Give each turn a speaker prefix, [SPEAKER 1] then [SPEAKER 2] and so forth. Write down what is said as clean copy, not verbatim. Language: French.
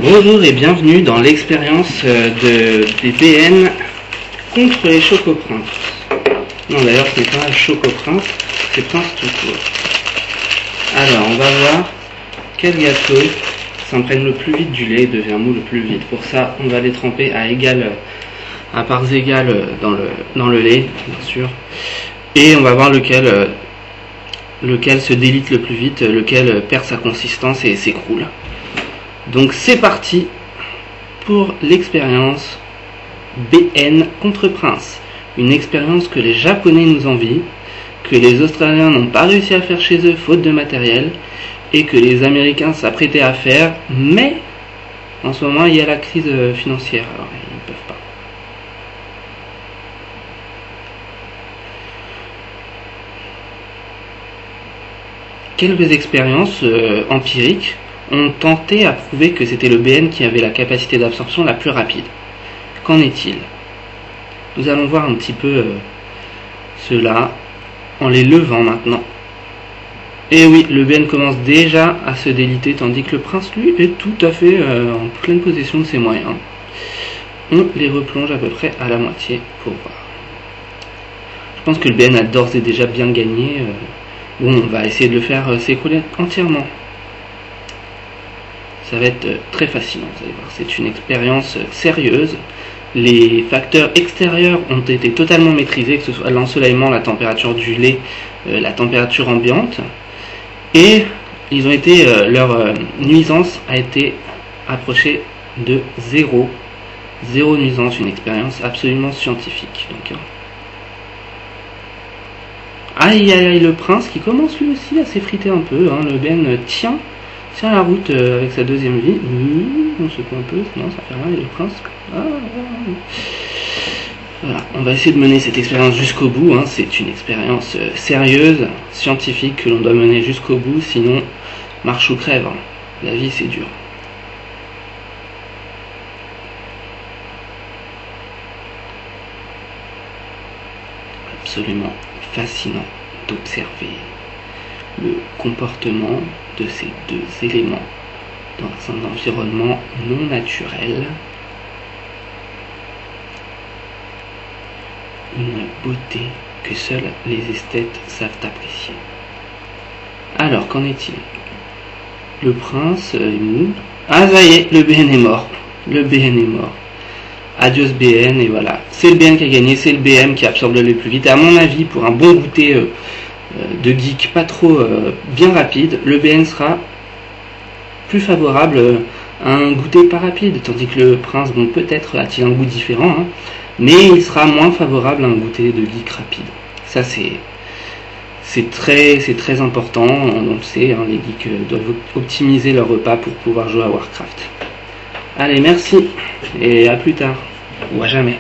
[SPEAKER 1] Bonjour et bienvenue dans l'expérience des BN contre les Chocoprinces. Non, d'ailleurs ce n'est pas Chocoprince, c'est Prince tout court. Alors on va voir quel gâteau s'imprègne le plus vite du lait et devient mou le plus vite. Pour ça on va les tremper à parts égales dans le lait, bien sûr. Et on va voir lequel se délite le plus vite, lequel perd sa consistance et s'écroule. Donc c'est parti pour l'expérience BN contre Prince. Une expérience que les Japonais nous envient, que les Australiens n'ont pas réussi à faire chez eux faute de matériel, et que les Américains s'apprêtaient à faire, mais en ce moment il y a la crise financière, alors ils ne peuvent pas. Quelques expériences empiriques ont tenté à prouver que c'était le BN qui avait la capacité d'absorption la plus rapide. Qu'en est-il? Nous allons voir un petit peu cela en les levant maintenant. Et oui, le BN commence déjà à se déliter, tandis que le Prince, lui, est tout à fait en pleine possession de ses moyens. On les replonge à peu près à la moitié pour voir. Je pense que le BN a d'ores et déjà bien gagné. Bon, on va essayer de le faire s'écrouler entièrement. Ça va être très fascinant, vous allez voir, c'est une expérience sérieuse. Les facteurs extérieurs ont été totalement maîtrisés, que ce soit l'ensoleillement, la température du lait, la température ambiante. Et ils ont été, leur nuisance a été approchée de zéro. Zéro nuisance, une expérience absolument scientifique. Donc, aïe aïe aïe, le Prince qui commence lui aussi à s'effriter un peu, hein. Le BN tient la route avec sa deuxième vie. On secoue un peu, non ça fait rien, et le Prince. Voilà, on va essayer de mener cette expérience jusqu'au bout, hein. C'est une expérience sérieuse, scientifique, que l'on doit mener jusqu'au bout, sinon marche ou crève, hein. La vie c'est dur. Absolument fascinant d'observer le comportement de ces deux éléments dans un environnement non naturel. Une beauté que seuls les esthètes savent apprécier. Alors, qu'en est-il? Le Prince est mou. Ah, ça y est, le BN est mort. Le BN est mort. Adios BN, et voilà. C'est le BN qui a gagné, c'est le BM qui absorbe le plus vite. Et à mon avis, pour un bon goûter de geek pas trop bien rapide, le BN sera plus favorable à un goûter pas rapide, tandis que le Prince, bon, peut-être a-t-il un goût différent, hein, mais il sera moins favorable à un goûter de geek rapide. Ça c'est très important, on le sait, hein, les geeks doivent optimiser leur repas pour pouvoir jouer à Warcraft. Allez, merci, et à plus tard, ou à jamais.